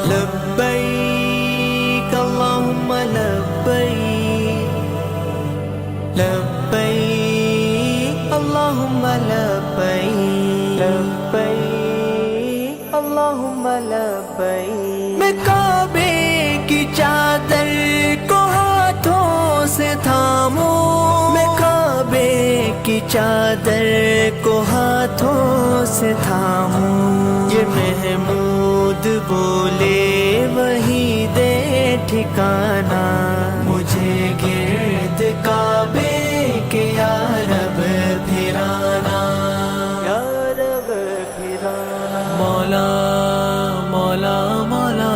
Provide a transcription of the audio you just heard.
लब्बैक अल्लाहुम्मा लब्बैक, लब्बैक अल्लाहुम्मा लब्बैक, लब्बैक अल्लाहुम्मा लब्बैक। मैं काबे की चादर को हाथों से थामूं, मैं काबे की चादर को हाथों से थामूं। ये महमूद बोले वही दे ठिकाना, मुझे गिर्द काबे के या रब फिराना, या रब फिराना। मौला मौला मौला